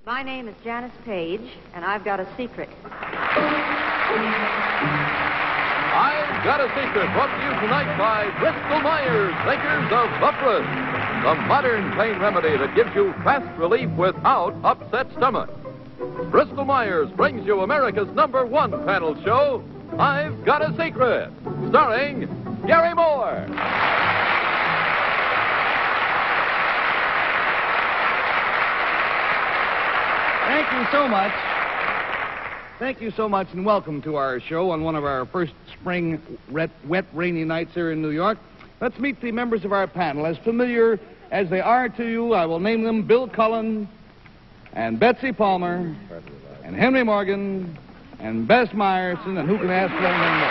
My name is Janice Page, and I've got a secret. I've Got a Secret, brought to you tonight by Bristol Myers, makers of Upras, the modern pain remedy that gives you fast relief without upset stomach. Bristol Myers brings you America's #1 panel show, I've Got a Secret, starring Garry Moore. Thank you so much. Thank you so much, and welcome to our show on one of our first spring wet, rainy nights here in New York. Let's meet the members of our panel. As familiar as they are to you, I will name them Bill Cullen and Betsy Palmer and Henry Morgan and Bess Meyerson, and who can ask for anything more?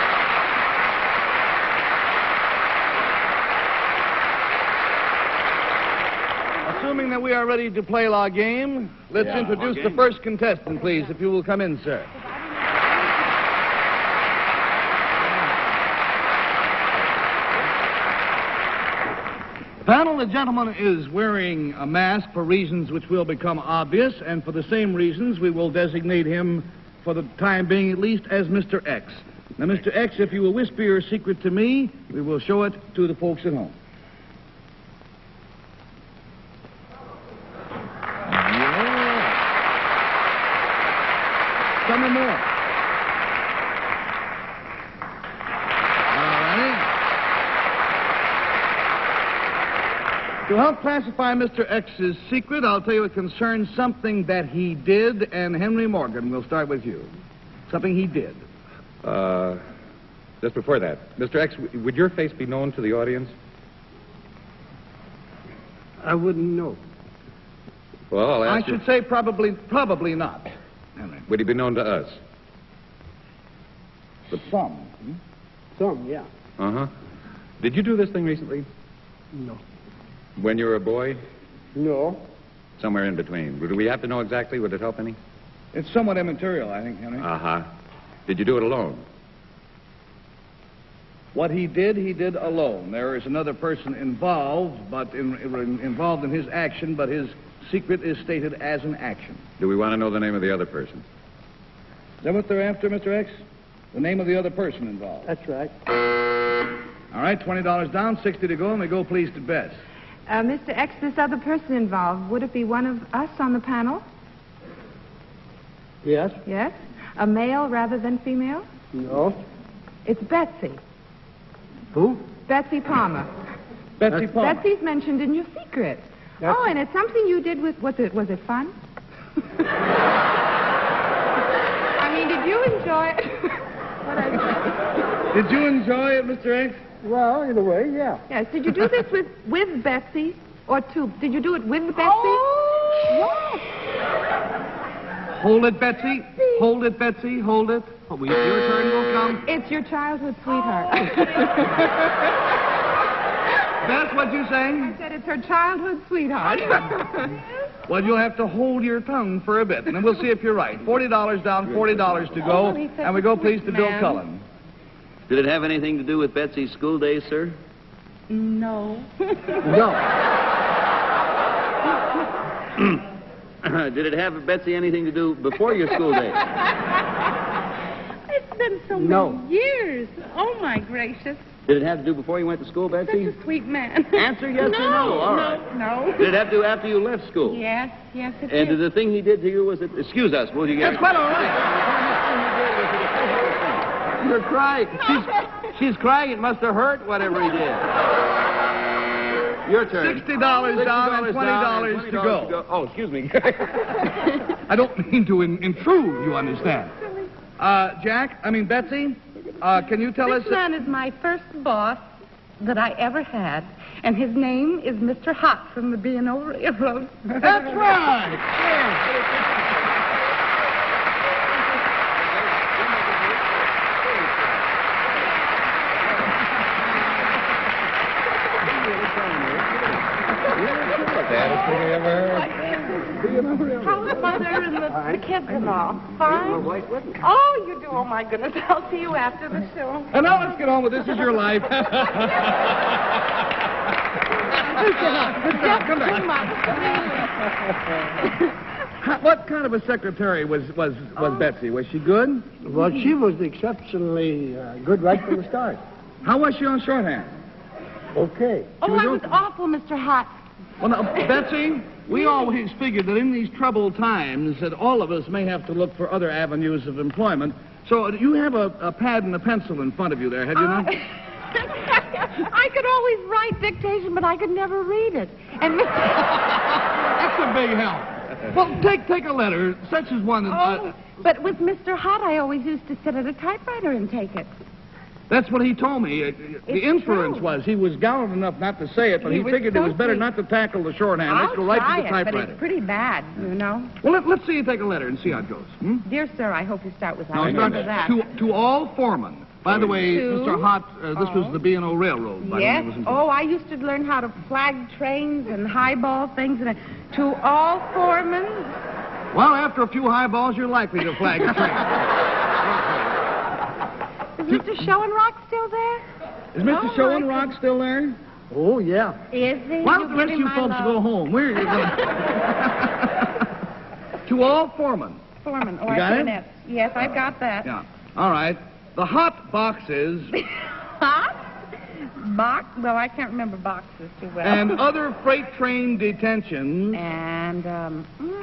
Assuming that we are ready to play our game, let's introduce the first contestant, please, if you will come in, sir. The panel, the gentleman is wearing a mask for reasons which will become obvious, and for the same reasons we will designate him, for the time being at least, as Mr. X. Now, Mr. X, if you will whisper your secret to me, we will show it to the folks at home. Some more. All right. To help classify Mr. X's secret, I'll tell you it concerns something that he did, and Henry Morgan, we'll start with you. Something he did. Just before that, Mr. X, would your face be known to the audience? I wouldn't know. Well, I'll ask you. I should say probably not, Henry. Would he be known to us? Some. Some, yeah. Uh-huh. Did you do this thing recently? No. When you were a boy? No. Somewhere in between. Do we have to know exactly? Would it help any? It's somewhat immaterial, I think, Henry. Uh-huh. Did you do it alone? What he did alone. There is another person involved, but involved in his action, but his secret is stated as an action. Do we want to know the name of the other person? Is that what they're after, Mr. X? The name of the other person involved. That's right. All right, $20 down, 60 to go, and we go, please, to Bess. Mr. X, this other person involved, would it be one of us on the panel? Yes? Yes? A male rather than female? No. It's Betsy. Who? Betsy Palmer. Betsy Palmer. Betsy's mentioned in your secret. That's... Oh, and it's something you did with, was it fun? I mean, did you enjoy it? What I said. Did you enjoy it, Mr. X? Well, in a way, yeah. Yes. Did you do this with Betsy or to? Did you do it with Betsy? Oh! Yes. Hold it, Betsy. Hold it, Betsy. Hold it. Oh, your turn will come. It's your childhood sweetheart. Bess, what'd you say? I said it's her childhood sweetheart. Well, you'll have to hold your tongue for a bit, and then we'll see if you're right. $40 down, $40 to go, and we go, please, to Bill Cullen. Did it have anything to do with Betsy's school days, sir? No. No. Did it have, Betsy, anything to do before your school days? It's been so many years. Oh, my gracious. Did it have to do before you went to school, Betsy? Such a sweet man. Answer yes or no. All right. No. Did it have to do after you left school? Yes, it And did. the thing he did to you, was it... Excuse us, will you get... That's quite all right. You're crying. She's crying. It must have hurt, whatever he did. Your turn. $60 down and $20 to go. Oh, excuse me. I don't mean to intrude, you understand. Betsy, can you tell us... This man is my first boss that I ever had, and his name is Mr. Hot from the B&O Railroad. That's right. How's the mother and the kids and all? Fine? Oh, you do? Oh, my goodness. I'll see you after the show. And now let's get on with This Is Your Life. Come back. What kind of a secretary was Betsy? Was she good? Well, she was exceptionally good right from the start. How was she on shorthand? Okay. Oh, I was awful, Mr. Hot. Well, now, Betsy, we always figured that in these troubled times that all of us may have to look for other avenues of employment. So you have a pad and a pencil in front of you there, have you not? I could always write dictation, but I could never read it. And That's a big help. Well, take a letter, such as one. But with Mr. Hot, I always used to sit at a typewriter and take it. That's what he told me. The inference true. was he was gallant enough not to say it, but he figured it was better not to tackle the shorthand. Let's go right to the typewriter. But it's pretty bad, you know. Well, let's see you take a letter and see how it goes. Hmm? Dear sir, I hope you start with No, I it's not. remember that. To all foremen. By the way, Mr. Hot, this was the B&O Railroad. By Yes. the way, Oh, I used to learn how to flag trains and highball things. And to all foremen. Well, after a few highballs, you're likely to flag a train. Is Mr. Schoenrock still there? Is Mr. Schoenrock still there? Oh, yeah. Is he? Why don't the rest of you folks go home? Where are you going? To all foremen. Foreman. Oh, You got it? S. Yes, I've got that. Yeah. All right. The hot boxes Hot? Box? Well, I can't remember boxes too well. and other freight train detentions And,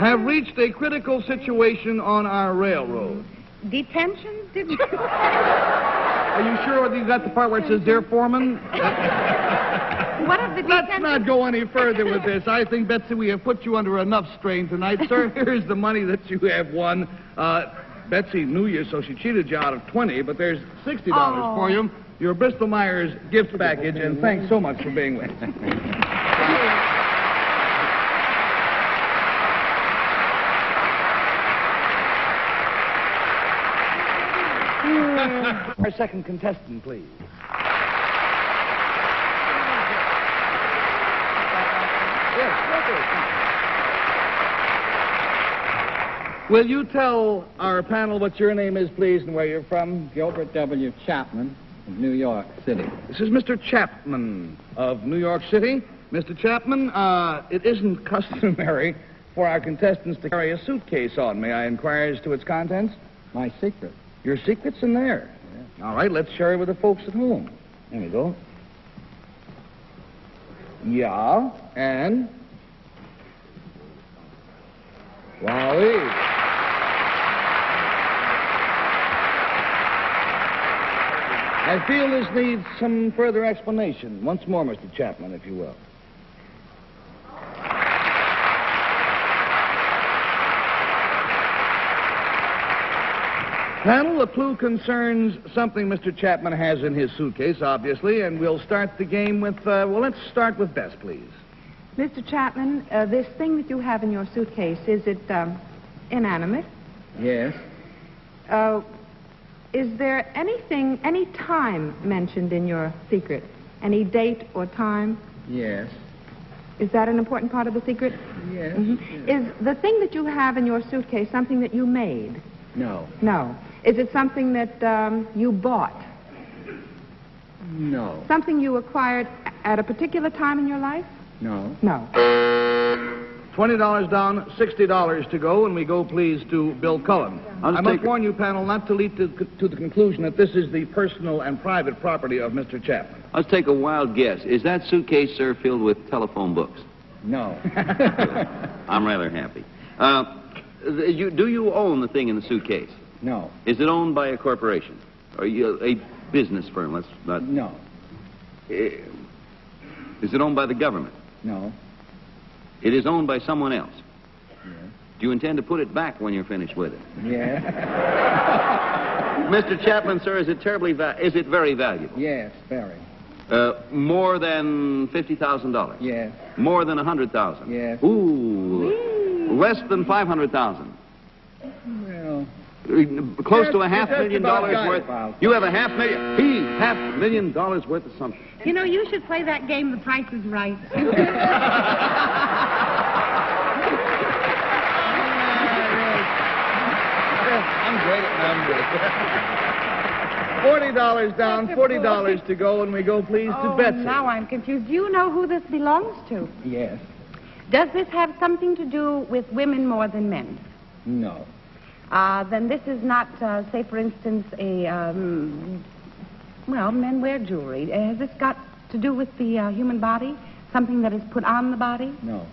have reached a critical situation on our railroad. detentions? Did you? Are you sure you got the part where it says, Dear Foreman? What of the Let's detentions? not go any further with this. I think, Betsy, we have put you under enough strain tonight, sir. Here's the money that you have won. Betsy knew you, so she cheated you out of 20, but there's $60 for you. Your Bristol Myers gift package, and thanks so much for being with us. Our second contestant, please. Will you tell our panel what your name is, please, and where you're from? Gilbert W. Chapman of New York City. This is Mr. Chapman of New York City. Mr. Chapman, it isn't customary for our contestants to carry a suitcase on. May I inquire as to its contents? My secret. Your secret's in there. Yeah. All right, let's share it with the folks at home. There we go. Yeah, and... Wowee. I feel this needs some further explanation. Once more, Mr. Chapman, if you will. Panel, the clue concerns something Mr. Chapman has in his suitcase, obviously, and we'll start the game with, let's start with Bess, please. Mr. Chapman, this thing that you have in your suitcase, is it inanimate? Yes. Is there anything, any time mentioned in your secret? Any date or time? Yes. Is that an important part of the secret? Yes. Mm-hmm. Is the thing that you have in your suitcase something that you made? No. No. Is it something that you bought? No. Something you acquired at a particular time in your life? No. No. $20 down, $60 to go, and we go, please, to Bill Cullen. I must warn you, panel, not to lead to the conclusion that this is the personal and private property of Mr. Chapman. Let's take a wild guess. Is that suitcase, sir, filled with telephone books? No. I'm rather happy. Do you own the thing in the suitcase? No. Is it owned by a corporation? Or a business firm? Let's not... No. Is it owned by the government? No. It is owned by someone else? Yes. Do you intend to put it back when you're finished with it? Yes. Mr. Chapman, sir, is it very valuable? Yes, very. More than $50,000? Yes. More than $100,000? Yes. Ooh. Less than $500,000? Well... Close to Yes, $500,000 worth. You have $500,000. He $500,000 worth of something. You know, you should play that game, The Price is Right. I'm great at numbers. $40 down, $40 to go, and we go, please, to Betsy. Now I'm confused. Do you know who this belongs to? Yes. Does this have something to do with women more than men? No. Then this is not, say, for instance, well, men wear jewelry. Has this got to do with the human body? Something that is put on the body? No.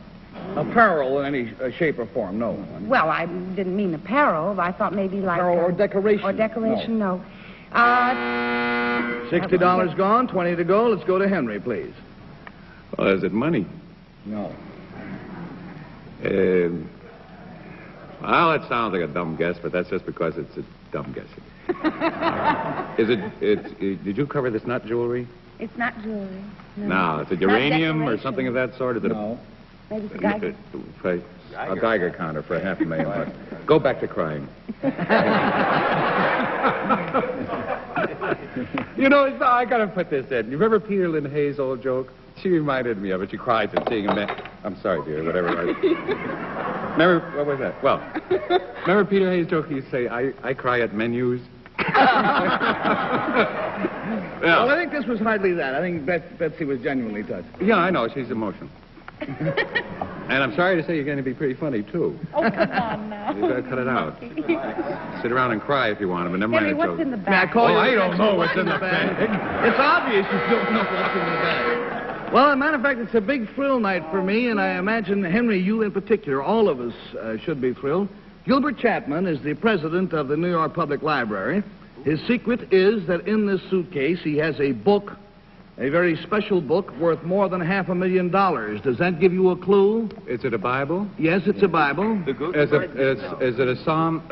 Apparel in any shape or form, no. Well, I didn't mean apparel. I thought maybe like... Apparel or decoration. Or decoration, no. $60 gone, 20 to go. Let's go to Henry, please. Well, is it money? No. Well, it sounds like a dumb guess, but that's just because it's a dumb guess. Did you cover this not jewelry? It's not jewelry. No. Is it uranium or something of that sort? Is it No. Maybe it's a Geiger. A Geiger counter for $500,000. Go back to crying. You know, I got to put this in. You remember Peter Lynn Hayes' old joke? She reminded me of it. She cried at seeing a man. I'm sorry, dear, whatever it was. Remember, what was that? Well, remember Peter Hayes' joke? He used to say, I cry at menus. Well, I think this was hardly that. I think Betsy was genuinely touched. Yeah, I know. She's emotional. And I'm sorry to say you're going to be pretty funny, too. Oh, come on now. You've got to cut it out. Sit around and cry if you want, but never mind. Henry, what's in the May I bag? call you? I don't know what's in the bag. It's obvious you don't know what's in the bag. Well, as a matter of fact, it's a big thrill night for me, and I imagine, Henry, you in particular, all of us should be thrilled. Gilbert Chapman is the president of the New York Public Library. His secret is that in this suitcase he has a book, a very special book worth more than $500,000. Does that give you a clue? Is it a Bible? Yes, it's a Bible. Is it a psalm,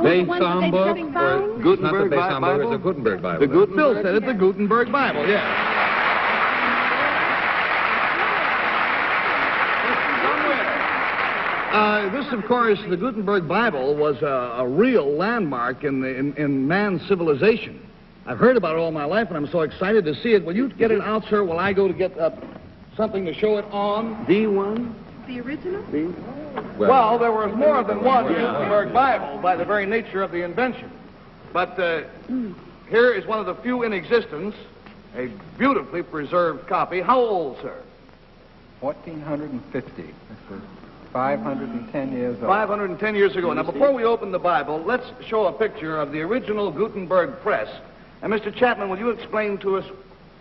Bay psalm book? Or Gutenberg not the Bay psalm book, Bible? it's a Gutenberg Bible. The Gutenberg? Phil said it, the Gutenberg Bible, yes. This, of course, the Gutenberg Bible was a real landmark in man's civilization. I've heard about it all my life, and I'm so excited to see it. Will you get it out, sir, while I go to get something to show it on? The one? The original? Well, there was more than one Gutenberg Bible by the very nature of the invention. But here is one of the few in existence, a beautifully preserved copy. How old, sir? 1450. This was 510 years old. 510 years ago. Now, before we open the Bible, let's show a picture of the original Gutenberg press. And, Mr. Chapman, will you explain to us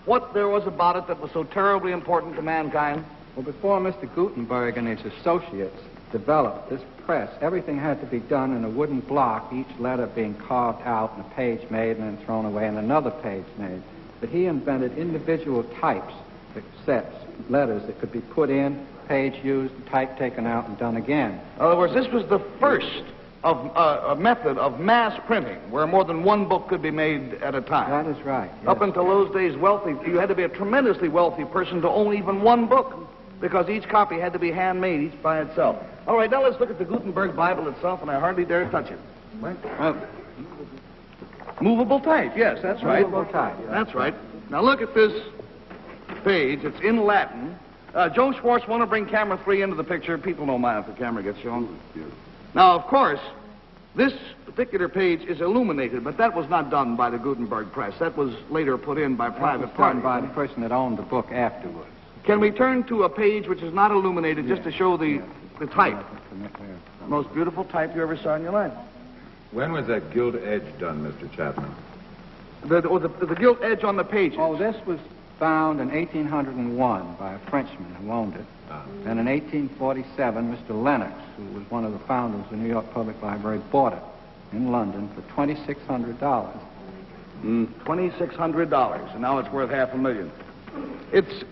what there was about it that was so terribly important to mankind? Well, before Mr. Gutenberg and his associates developed this press, everything had to be done in a wooden block, each letter being carved out and a page made and then thrown away and another page made. But he invented individual types, sets, letters that could be put in, page used, type taken out, and done again. In other words, this was the first of a method of mass printing where more than one book could be made at a time. That is right. Yes. Up until those days, you had to be a tremendously wealthy person to own even one book because each copy had to be handmade, each by itself. All right, now let's look at the Gutenberg Bible itself, and I hardly dare touch it. Movable type, yes, that's right. Movable type. Yes. That's right. Now look at this page. It's in Latin. Joe Schwartz, want to bring camera 3 into the picture? People don't mind if the camera gets shown. Now, of course, this particular page is illuminated, but that was not done by the Gutenberg press. That was later put in by private parties. Done by the person that owned the book afterwards. Can we turn to a page which is not illuminated just to show the type? Most beautiful type you ever saw in your life. When was that gilt edge done, Mr. Chapman? The gilt edge on the pages. Oh, this was found in 1801 by a Frenchman who owned it. And in 1847, Mr. Lennox, who was one of the founders of the New York Public Library, bought it in London for $2,600. $2,600, and now it's worth $500,000. It's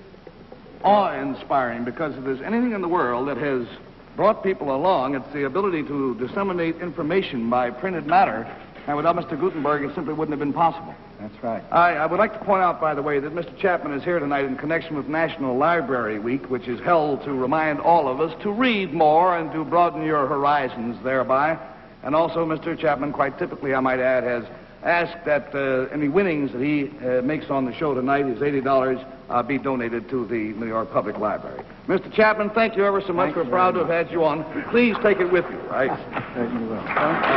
awe-inspiring because if there's anything in the world that has brought people along, it's the ability to disseminate information by printed matter. And without Mr. Gutenberg, it simply wouldn't have been possible. That's right. I would like to point out, by the way, that Mr. Chapman is here tonight in connection with National Library Week, which is held to remind all of us to read more and to broaden your horizons thereby. And also, Mr. Chapman, quite typically, I might add, has asked that any winnings that he makes on the show tonight, his $80, be donated to the New York Public Library. Mr. Chapman, thank you ever so much. We're proud to have had you on. Please take it with you, right? Certainly will. Thank you.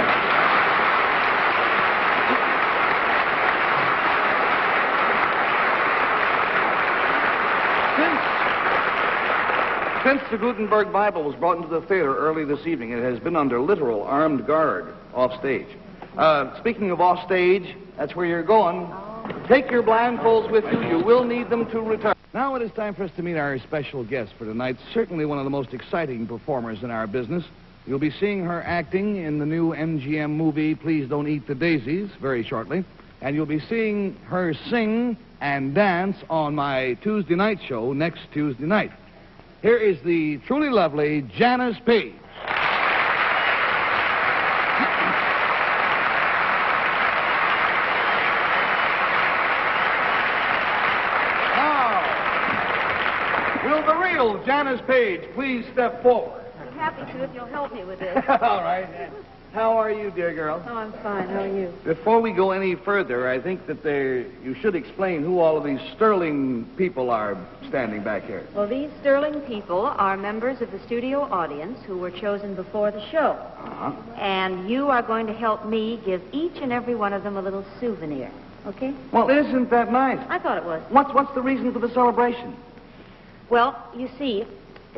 Since the Gutenberg Bible was brought into the theater early this evening, it has been under literal armed guard off stage. Speaking of off stage, that's where you're going. Take your blindfolds with you. You will need them to return. Now it is time for us to meet our special guest for tonight. Certainly one of the most exciting performers in our business. You'll be seeing her acting in the new MGM movie, Please Don't Eat the Daisies, very shortly. And you'll be seeing her sing and dance on my Tuesday night show next Tuesday night. Here is the truly lovely Janice Page. Will the real Janice Page please step forward? I'm happy to if you'll help me with this. All right. How are you, dear girl? Oh, I'm fine. How are you? Before we go any further, I think that you should explain who all of these sterling people are standing back here. Well, these sterling people are members of the studio audience who were chosen before the show. Uh-huh. And you are going to help me give each and every one of them a little souvenir. Okay? Well, isn't that nice? I thought it was. What's the reason for the celebration? Well, you see,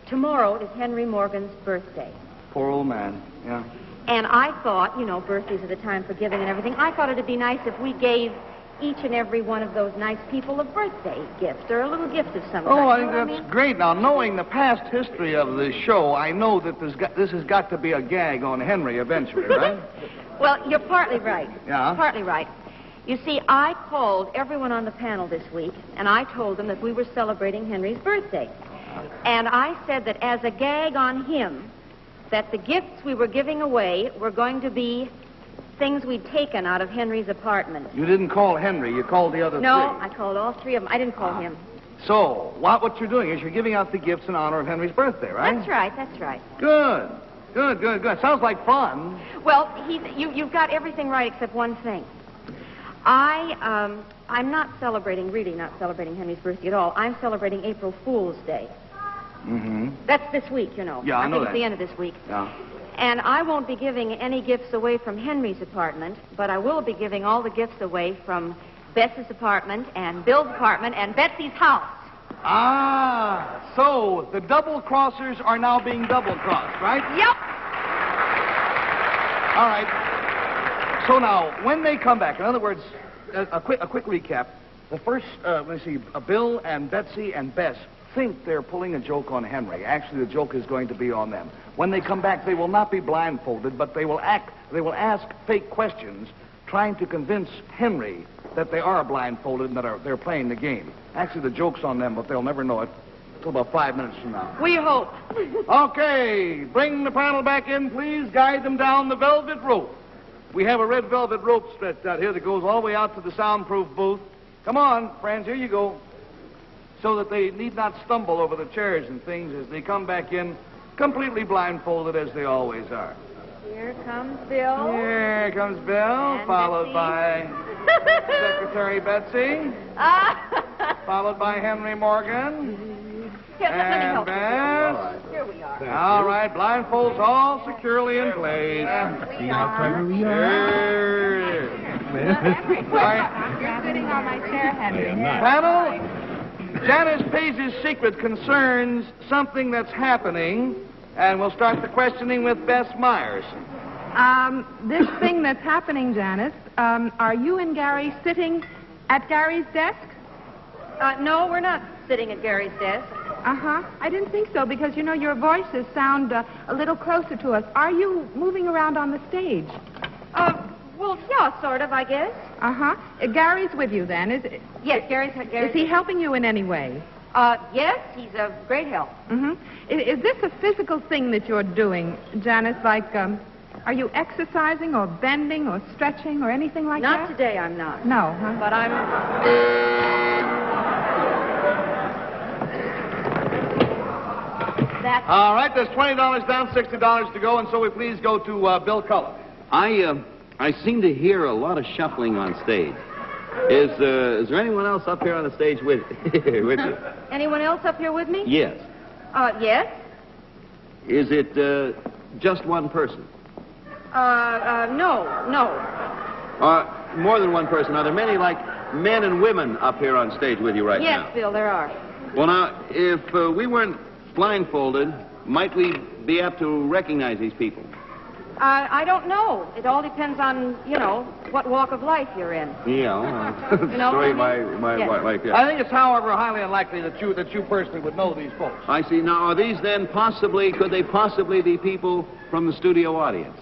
tomorrow is Henry Morgan's birthday. Poor old man, yeah. And I thought, birthdays are the time for giving and everything. I thought it'd be nice if we gave each and every one of those nice people a birthday gift or a little gift of some kind. Oh, I You think know that's what great. Now, knowing the past history of this show, I know that this has got to be a gag on Henry eventually, right? Well, you're partly right. Yeah? Partly right. You see, I called everyone on the panel this week, and I told them that we were celebrating Henry's birthday. And I said that as a gag on him, that the gifts we were giving away were going to be things we'd taken out of Henry's apartment. You didn't call Henry. You called the other No, three. I called all three of them. I didn't call him. So, what you're doing is you're giving out the gifts in honor of Henry's birthday, right? That's right, that's right. Good. Good. Sounds like fun. Well, you've got everything right except one thing. I'm not celebrating Henry's birthday at all. I'm celebrating April Fool's Day. Mm-hmm. That's this week, Yeah, I know think that. it's the end of this week. Yeah. And I won't be giving any gifts away from Henry's apartment, but I will be giving all the gifts away from Bess's apartment and Bill's apartment and Betsy's house. Ah, so the double-crossers are now being double-crossed, right? Yep. All right. So now, when they come back, in other words, a quick recap. The first, Bill and Betsy and Bess think they're pulling a joke on Henry. Actually, the joke is going to be on them. When they come back, they will not be blindfolded, but they will ask fake questions, trying to convince Henry that they are blindfolded and that they're playing the game. Actually, the joke's on them, but they'll never know it until about 5 minutes from now. We hope. Okay, bring the panel back in, please. Guide them down the velvet rope. We have a red velvet rope stretched out here that goes all the way out to the soundproof booth. Come on, friends, here you go. So that they need not stumble over the chairs and things as they come back in, completely blindfolded as they always are. Here comes Bill. Here comes Bill, And followed Betsy. by Secretary Betsy, followed by Henry Morgan. Here, let me And help Bess. you. Here we are. All right, blindfolds all securely in place. See how clever we are? Sure. You're sitting on my chair, Henry. Panel, Janice Page's secret concerns something that's happening, and we'll start the questioning with Bess Myers. This thing that's happening, Janice, are you and Garry sitting at Gary's desk? No, we're not sitting at Gary's desk. Uh-huh. I didn't think so because, your voices sound a little closer to us. Are you moving around on the stage? Well, yeah, sort of, I guess. Uh-huh. Gary's with you then, is it? Yes, Gary's Is he helping you in any way? Yes, he's a great help. Mm-hmm. Is this a physical thing that you're doing, Janice? Like, are you exercising or bending or stretching or anything like that? Not today, I'm not. No, huh? But I'm... That's... All right, there's $20 down, $60 to go, and so we please go to Bill Cullen. I seem to hear a lot of shuffling on stage. Is there anyone else up here on the stage with you? Anyone else up here with me? Yes. Yes? Is it just one person? No. More than one person. Are there many, like, men and women up here on stage with you right now? Yes, Bill, there are. Well, now, if we weren't blindfolded, might we be apt to recognize these people? I don't know. It all depends on, what walk of life you're in. Yeah. Sorry, my wife, yeah. I think it's, however, highly unlikely that you personally would know these folks. I see. Now, are these then could they possibly be people from the studio audience?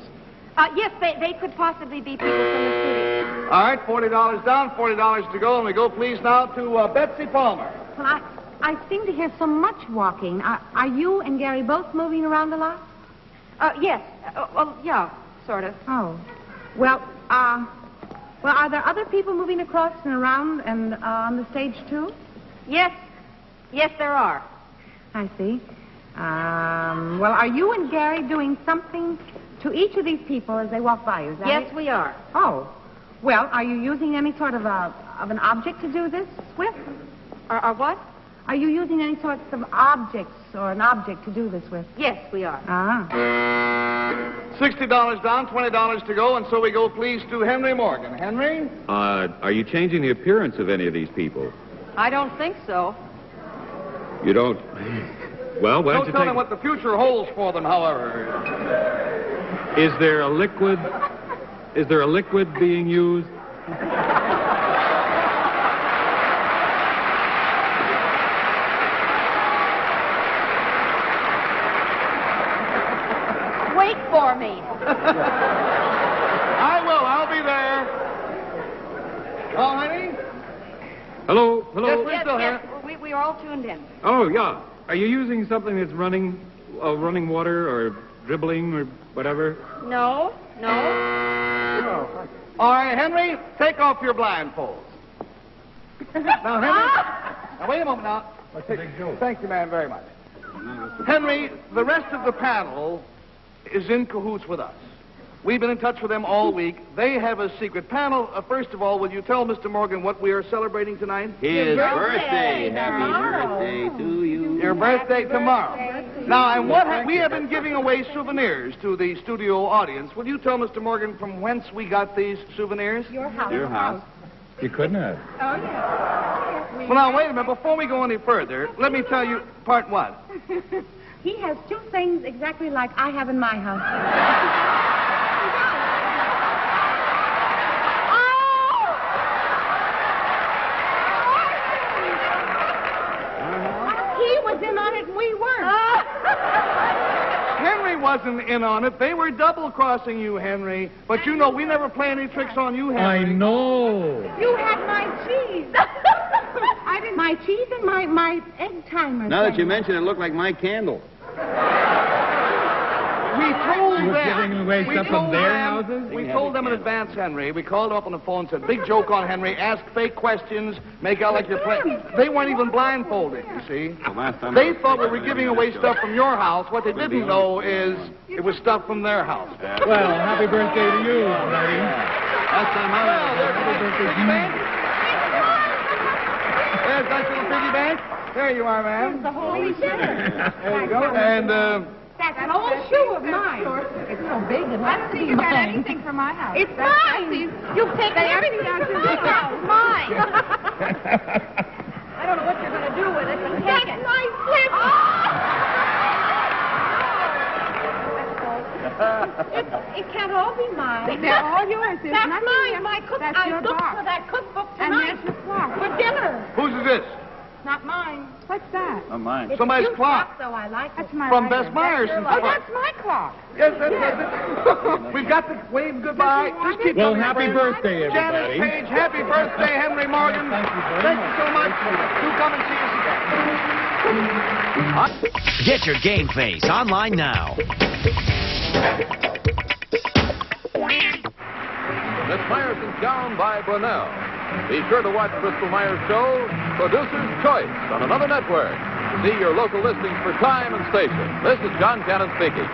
Yes, they could possibly be people from the studio. All right, $40 down, $40 to go, and we go, please, now to Betsy Palmer. Well, I seem to hear so much walking. Are you and Garry both moving around a lot? Yes. Yeah, sort of. Oh. Well, are there other people moving across and around and on the stage, too? Yes. Yes, there are. I see. Well, are you and Garry doing something to each of these people as they walk by you? Is that Yes, it? we are. Oh. Well, are you using any sort of an object to do this with? What? Are you using any sorts of objects or an object to do this with? Yes, we are. Ah. $60 down, $20 to go, and so we go, please, to Henry Morgan. Henry? Are you changing the appearance of any of these people? I don't think so. You don't? Well, why Don't don't you tell take... them what the future holds for them, however. Is there a liquid being used? Wait for me. I will. I'll be there. Oh, honey? Hello? Yes, we're still here. We are all tuned in. Oh, yeah. Are you using something that's running water or dribbling or whatever? No. All right, Henry, take off your blindfolds. Now, Henry. Now, wait a moment now. Thank you, ma'am, very much. Henry, the rest of the panel is in cahoots with us. We've been in touch with them all week. They have a secret panel. First of all, will you tell Mr. Morgan what we are celebrating tonight? His birthday. Happy birthday to you. Your birthday tomorrow. Now, and we have been giving away souvenirs to the studio audience. Will you tell Mr. Morgan from whence we got these souvenirs? Your house. Your house. You couldn't have. Oh, yeah. Well, now, wait a minute. Before we go any further, let me tell you part one. He has two things exactly like I have in my house. He was in on it and we weren't. Henry wasn't in on it. They were double-crossing you, Henry. But you know, we never play any tricks on you, Henry. I know. You had my cheese. I didn't. My cheese and my egg timer. Now that you mention it, it looked like my candle. We told You were them. giving away We stuff told from their them- houses? We told them in advance, Henry. We called up on the phone, said, big joke on Henry, ask fake questions, make out like you're playing. They weren't even blindfolded, you see. The last time They thought we were giving away stuff from your house. What they didn't know is it was stuff from their house. Well, happy birthday to you, buddy. Last time I Well, was there's there. a piggy bank. There's that little piggy bank. There you are, ma'am. The holy dinner. There you go. And, That's an old shoe of mine. It's so big it I has don't to think be you got mine. anything from my house. It's mine. You've taken everything out of my house. Mine. I don't know what you're going to do with it, but take That's it. my slip. It can't all be mine. They're all yours. There's That's nothing mine. there. My cook. That's I your looked box. for that cookbook And tonight there's your clock. for dinner. whose is this? Not mine. What's that? Not mine. It's Somebody's a cute clock. though. I like That's it. my From lighter. Bess Myerson's Oh, clock. that's my clock. Yes, that's it. We've got to wave goodbye. Just keep Well, coming, happy friends. birthday, Janice everybody. Page, happy birthday, Henry Morgan. Thank you so much. Do come and see us again. Get your game face online now. Miss Myerson's Gown by Brunel. Be sure to watch Bristol Myers' show, Producer's Choice, on another network. See your local listings for time and station. This is John Cannon speaking.